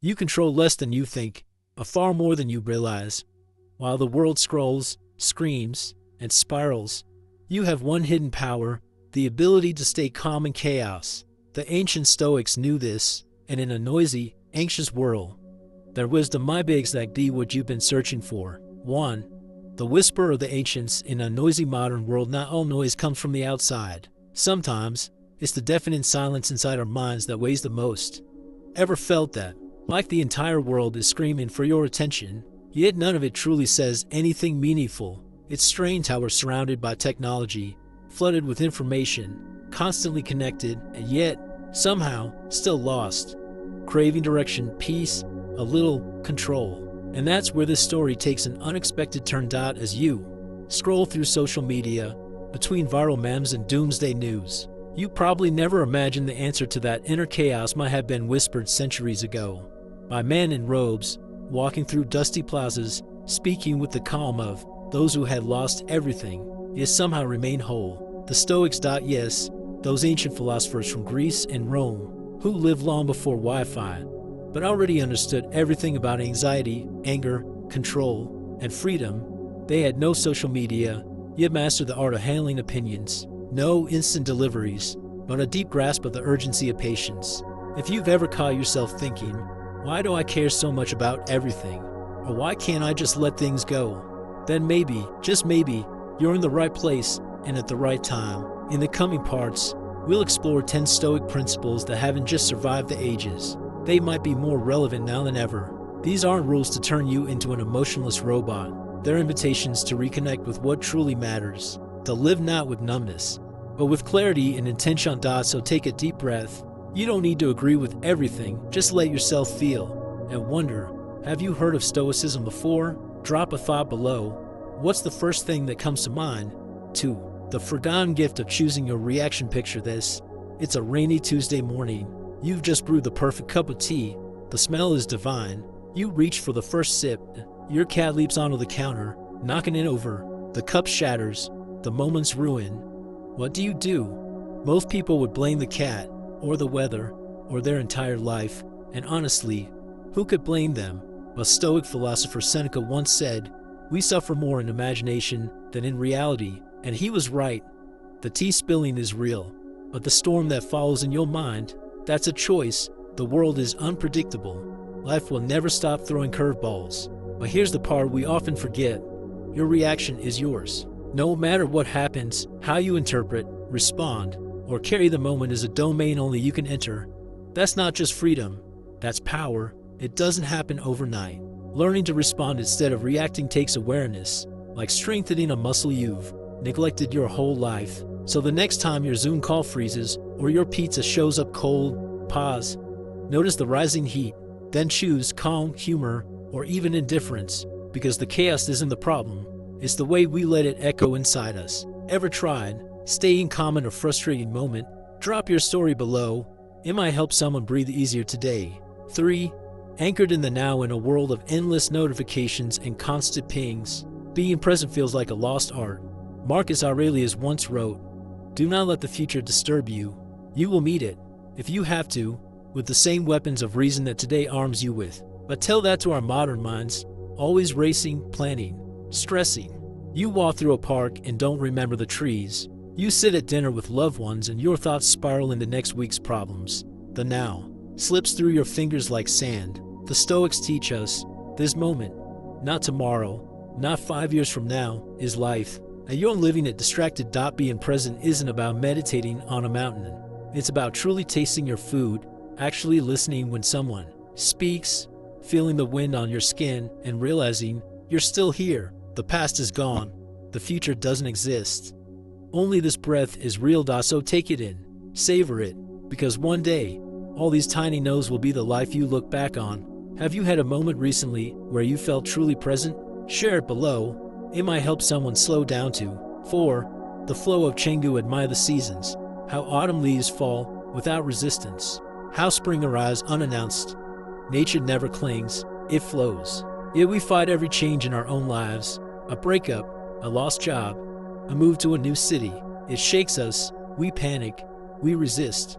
You control less than you think, but far more than you realize. While the world scrolls, screams, and spirals, you have one hidden power, the ability to stay calm in chaos. The ancient Stoics knew this, and in a noisy, anxious world, their wisdom might be exactly what you've been searching for. 1. The whisper of the ancients. In a noisy modern world, not all noise comes from the outside. Sometimes, it's the deafening silence inside our minds that weighs the most. Ever felt that? Like the entire world is screaming for your attention, yet none of it truly says anything meaningful. It's strange how we're surrounded by technology, flooded with information, constantly connected, and yet, somehow, still lost. Craving direction, peace, a little control. And that's where this story takes an unexpected turn. As you scroll through social media, between viral memes and doomsday news, you probably never imagined the answer to that inner chaos might have been whispered centuries ago by men in robes, walking through dusty plazas, speaking with the calm of those who had lost everything, yet somehow remain whole. The Stoics. Yes, those ancient philosophers from Greece and Rome, who lived long before Wi-Fi, but already understood everything about anxiety, anger, control, and freedom. They had no social media, yet mastered the art of handling opinions. No instant deliveries, but a deep grasp of the urgency of patience. If you've ever caught yourself thinking, why do I care so much about everything? Or why can't I just let things go? Then maybe, just maybe, you're in the right place and at the right time. In the coming parts, we'll explore 10 Stoic principles that haven't just survived the ages. They might be more relevant now than ever. These aren't rules to turn you into an emotionless robot. They're invitations to reconnect with what truly matters, to live not with numbness, but with clarity and intention. So take a deep breath. You don't need to agree with everything, just let yourself feel and wonder, have you heard of Stoicism before? Drop a thought below. What's the first thing that comes to mind? 2. The forgotten gift of choosing your reaction. Picture this. It's a rainy Tuesday morning. You've just brewed the perfect cup of tea. The smell is divine. You reach for the first sip. Your cat leaps onto the counter, knocking it over. The cup shatters. The moment's ruined. What do? Most people would blame the cat, or the weather, or their entire life. And honestly, who could blame them? A Stoic philosopher Seneca once said, "We suffer more in imagination than in reality." And he was right. The tea spilling is real, but the storm that follows in your mind, that's a choice. The world is unpredictable. Life will never stop throwing curveballs. But here's the part we often forget. Your reaction is yours. No matter what happens, how you interpret, respond, or carry the moment is a domain only you can enter. That's not just freedom, that's power. It doesn't happen overnight. Learning to respond instead of reacting takes awareness, like strengthening a muscle you've neglected your whole life. So the next time your Zoom call freezes or your pizza shows up cold, pause. Notice the rising heat, then choose calm, humor, or even indifference, because the chaos isn't the problem. It's the way we let it echo inside us. Ever tried staying calm in a frustrating moment? Drop your story below. It might help someone breathe easier today. 3. Anchored in the now. In a world of endless notifications and constant pings, being present feels like a lost art. Marcus Aurelius once wrote, "Do not let the future disturb you. You will meet it, if you have to, with the same weapons of reason that today arms you with." But tell that to our modern minds, always racing, planning, stressing. You walk through a park and don't remember the trees. You sit at dinner with loved ones and your thoughts spiral into next week's problems. The now slips through your fingers like sand. The Stoics teach us, this moment, not tomorrow, not 5 years from now, is life. And you're living it distracted. Being present isn't about meditating on a mountain. It's about truly tasting your food, actually listening when someone speaks, feeling the wind on your skin, and realizing you're still here. The past is gone. The future doesn't exist. Only this breath is real. So take it in, savor it, because one day, all these tiny no's will be the life you look back on. Have you had a moment recently where you felt truly present? Share it below. It might help someone slow down to. 4. The flow of Chengu. Admire the seasons. How autumn leaves fall without resistance. How spring arrives unannounced. Nature never clings, it flows. Yet we fight every change in our own lives. A breakup, a lost job, a move to a new city. It shakes us, we panic, we resist.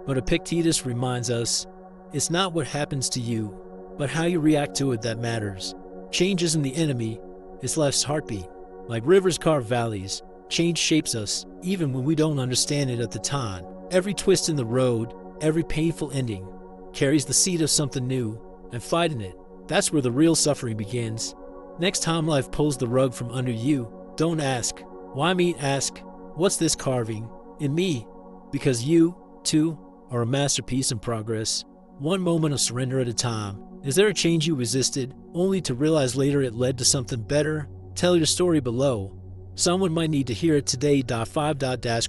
But Epictetus reminds us, it's not what happens to you, but how you react to it that matters. Change isn't the enemy, it's life's heartbeat. Like rivers carve valleys, change shapes us, even when we don't understand it at the time. Every twist in the road, every painful ending, carries the seed of something new, and fighting it, that's where the real suffering begins. Next time life pulls the rug from under you, don't ask, why me? Ask, what's this carving in me? Because you, too, are a masterpiece in progress, one moment of surrender at a time. Is there a change you resisted, only to realize later it led to something better? Tell your story below. Someone might need to hear it today. 5.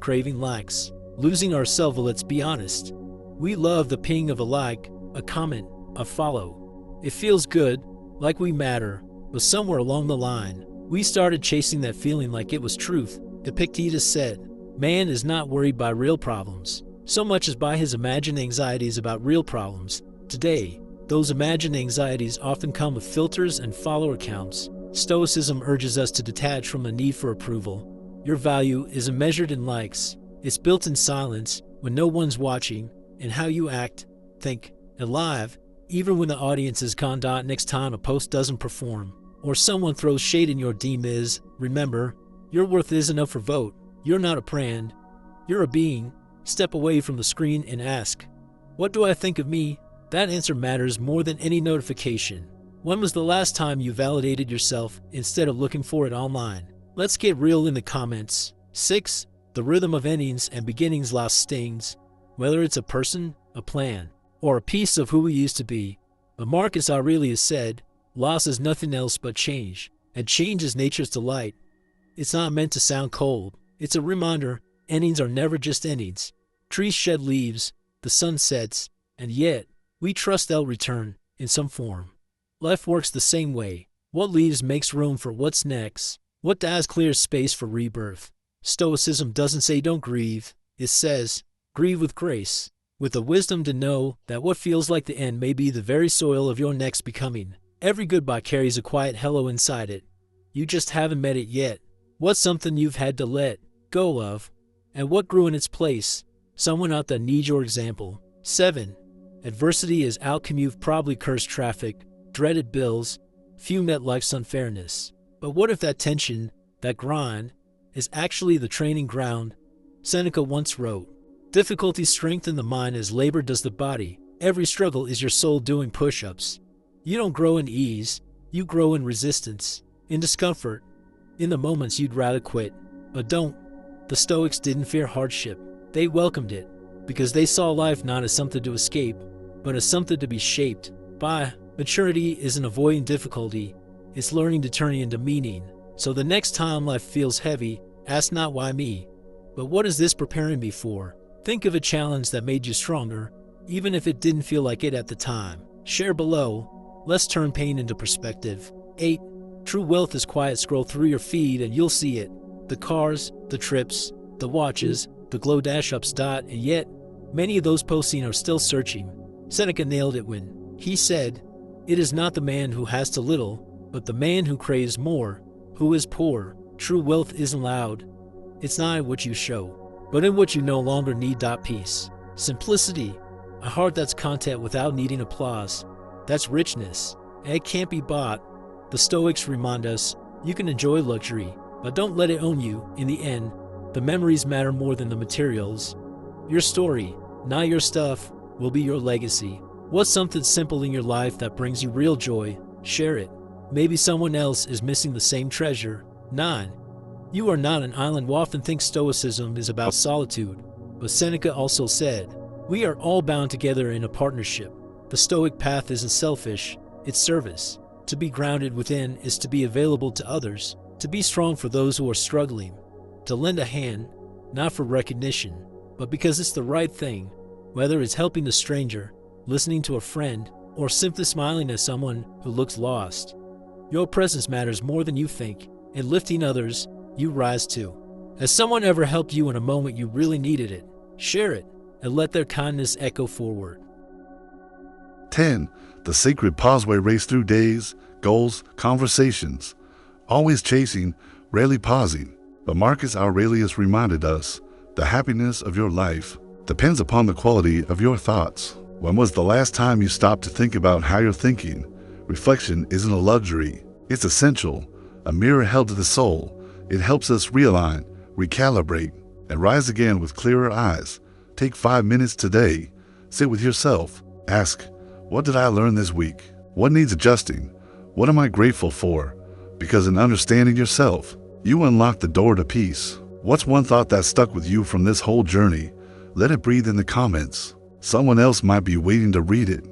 Craving likes. Losing ourselves. Let's be honest. We love the ping of a like, a comment, a follow. It feels good, like we matter, but somewhere along the line, we started chasing that feeling like it was truth. Epictetus said, man is not worried by real problems, so much as by his imagined anxieties about real problems. Today, those imagined anxieties often come with filters and follower counts. Stoicism urges us to detach from the need for approval. Your value isn't measured in likes. It's built in silence, when no one's watching, and how you act, think, and live, even when the audience is gone. Next time a post doesn't perform, or someone throws shade in your DM is, remember, your worth isn't up for vote. You're not a brand. You're a being. Step away from the screen and ask, what do I think of me? That answer matters more than any notification. When was the last time you validated yourself instead of looking for it online? Let's get real in the comments. 6. The rhythm of endings and beginnings lost stings. Whether it's a person, a plan, or a piece of who we used to be. But Marcus Aurelius said, loss is nothing else but change, and change is nature's delight. It's not meant to sound cold. It's a reminder, endings are never just endings. Trees shed leaves, the sun sets, and yet, we trust they'll return, in some form. Life works the same way. What leaves makes room for what's next. What dies clears space for rebirth. Stoicism doesn't say don't grieve. It says, grieve with grace, with the wisdom to know that what feels like the end may be the very soil of your next becoming. Every goodbye carries a quiet hello inside it. You just haven't met it yet. What's something you've had to let go of? And what grew in its place? Someone out there needs your example. 7. Adversity is outcommute, probably cursed traffic, dreaded bills, few met life's unfairness. But what if that tension, that grind, is actually the training ground? Seneca once wrote, difficulty strengthens the mind as labor does the body. Every struggle is your soul doing push-ups. You don't grow in ease, you grow in resistance, in discomfort, in the moments you'd rather quit. But don't. The Stoics didn't fear hardship. They welcomed it, because they saw life not as something to escape, but as something to be shaped by. Maturity isn't avoiding difficulty, it's learning to turn it into meaning. So the next time life feels heavy, ask not why me, but what is this preparing me for? Think of a challenge that made you stronger, even if it didn't feel like it at the time. Share below. Let's turn pain into perspective. 8. True wealth is quiet. Scroll through your feed and you'll see it. The cars, the trips, the watches, the glow dash ups. And yet, many of those posting are still searching. Seneca nailed it when he said, it is not the man who has too little, but the man who craves more, who is poor. True wealth isn't loud. It's not in what you show, but in what you no longer need. Peace. Simplicity. A heart that's content without needing applause. That's richness, and it can't be bought. The Stoics remind us, you can enjoy luxury, but don't let it own you. In the end, the memories matter more than the materials. Your story, not your stuff, will be your legacy. What's something simple in your life that brings you real joy? Share it. Maybe someone else is missing the same treasure. 9. You are not an island. We often think Stoicism is about solitude, but Seneca also said, we are all bound together in a partnership. The Stoic path isn't selfish, it's service. To be grounded within is to be available to others, to be strong for those who are struggling, to lend a hand, not for recognition, but because it's the right thing, whether it's helping a stranger, listening to a friend, or simply smiling at someone who looks lost. Your presence matters more than you think, and lifting others, you rise too. Has someone ever helped you in a moment you really needed it? Share it, and let their kindness echo forward. 10. The sacred pauseway. Race through days, goals, conversations. Always chasing, rarely pausing. But Marcus Aurelius reminded us, the happiness of your life depends upon the quality of your thoughts. When was the last time you stopped to think about how you're thinking? Reflection isn't a luxury, it's essential. A mirror held to the soul. It helps us realign, recalibrate, and rise again with clearer eyes. Take 5 minutes today. Sit with yourself. Ask, what did I learn this week? What needs adjusting? What am I grateful for? Because in understanding yourself, you unlock the door to peace. What's one thought that stuck with you from this whole journey? Let it breathe in the comments. Someone else might be waiting to read it.